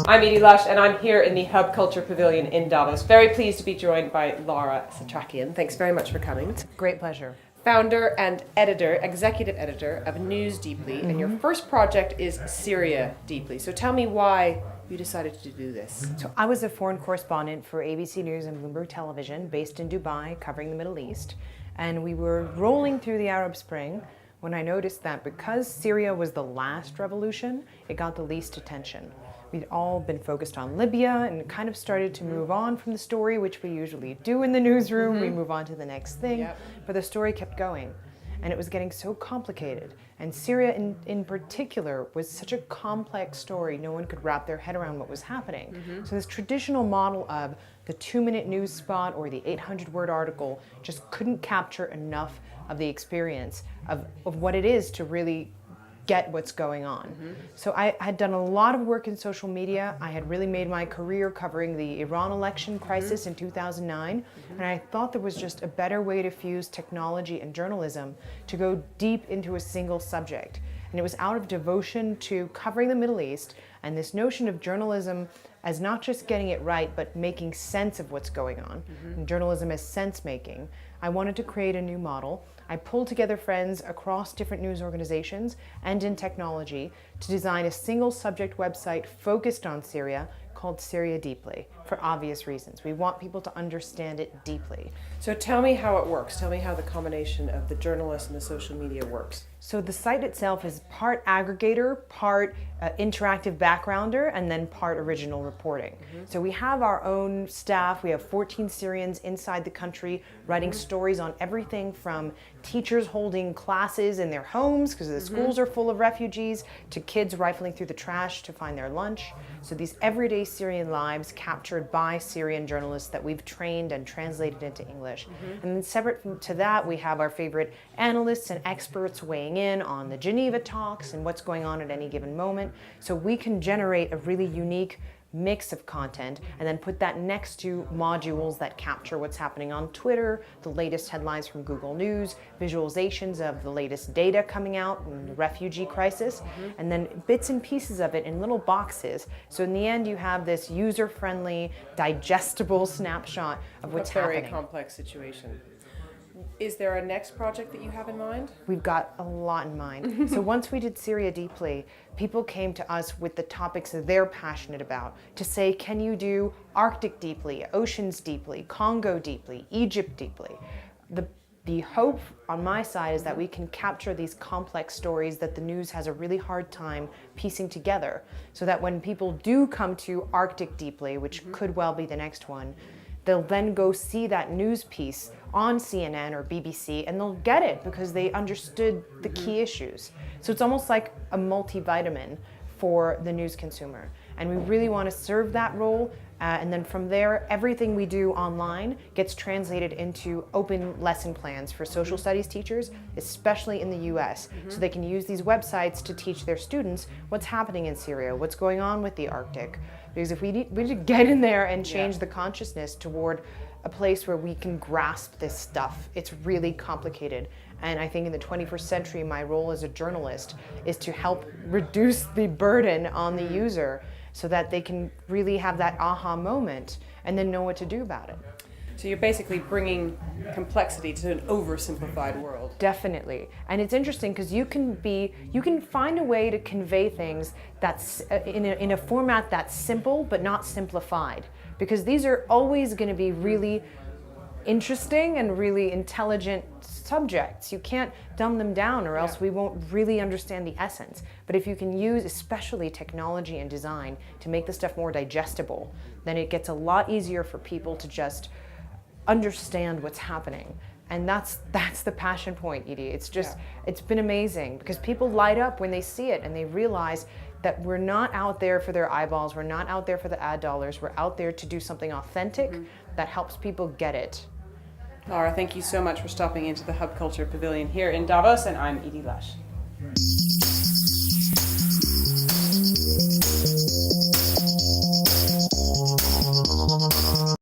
I'm Edie Lush, and I'm here in the Hub Culture Pavilion in Davos. Very pleased to be joined by Lara Setrakian. Thanks very much for coming. Great pleasure. Founder and editor, executive editor of News Deeply, and your first project is Syria Deeply. So tell me why you decided to do this. So I was a foreign correspondent for ABC News and Bloomberg Television, based in Dubai, covering the Middle East. And we were rolling through the Arab Spring when I noticed that because Syria was the last revolution, it got the least attention. We'd all been focused on Libya and kind of started to move on from the story, which we usually do in the newsroom. We move on to the next thing, but the story kept going. And it was getting so complicated. And Syria in particular was such a complex story, no one could wrap their head around what was happening. So this traditional model of the 2-minute news spot or the 800-word article just couldn't capture enough of the experience of what it is to really get what's going on. So I had done a lot of work in social media. I had really made my career covering the Iran election crisis in 2009, and I thought there was just a better way to fuse technology and journalism to go deep into a single subject. And it was out of devotion to covering the Middle East and this notion of journalism as not just getting it right, but making sense of what's going on. And journalism as sense making. I wanted to create a new model. I pulled together friends across different news organizations and in technology to design a single subject website focused on Syria called Syria Deeply, for obvious reasons. We want people to understand it deeply. So tell me how it works. Tell me how the combination of the journalist and the social media works. So the site itself is part aggregator, part interactive backgrounder, and then part original reporting. So we have our own staff. We have 14 Syrians inside the country writing stories on everything from teachers holding classes in their homes because the schools are full of refugees, to kids rifling through the trash to find their lunch. So these everyday Syrian lives captured by Syrian journalists that we've trained and translated into English. And then separate to that, we have our favorite analysts and experts weighing in on the Geneva talks and what's going on at any given moment. So we can generate a really unique mix of content and then put that next to modules that capture what's happening on Twitter, the latest headlines from Google News, visualizations of the latest data coming out in the refugee crisis, and then bits and pieces of it in little boxes. So in the end, you have this user-friendly, digestible snapshot of what's happening. A very complex situation. Is there a next project that you have in mind? We've got a lot in mind. So once we did Syria Deeply, people came to us with the topics that they're passionate about to say, can you do Arctic deeply, oceans deeply, Congo deeply, Egypt deeply? The hope on my side is that we can capture these complex stories that the news has a really hard time piecing together, so that when people do come to Arctic deeply, which could well be the next one, they'll then go see that news piece on CNN or BBC and they'll get it because they understood the key issues. So it's almost like a multivitamin for the news consumer. And we really want to serve that role. And then from there, everything we do online gets translated into open lesson plans for social studies teachers, especially in the US. So they can use these websites to teach their students what's happening in Syria, what's going on with the Arctic. Because if we need to get in there and change the consciousness toward a place where we can grasp this stuff, it's really complicated. And I think in the 21st century, my role as a journalist is to help reduce the burden on the user so that they can really have that aha moment and then know what to do about it. So you're basically bringing complexity to an oversimplified world. Definitely. And it's interesting because you can find a way to convey things that's in a format that's simple but not simplified, because these are always going to be really interesting and really intelligent subjects. You can't dumb them down or else we won't really understand the essence. But if you can use especially technology and design to make the stuff more digestible, then it gets a lot easier for people to just understand what's happening. And that's the passion point, Edie. It's just, it's been amazing because people light up when they see it and they realize that we're not out there for their eyeballs, we're not out there for the ad dollars, we're out there to do something authentic that helps people get it. Lara, thank you so much for stopping into the Hub Culture Pavilion here in Davos, and I'm Edie Lush.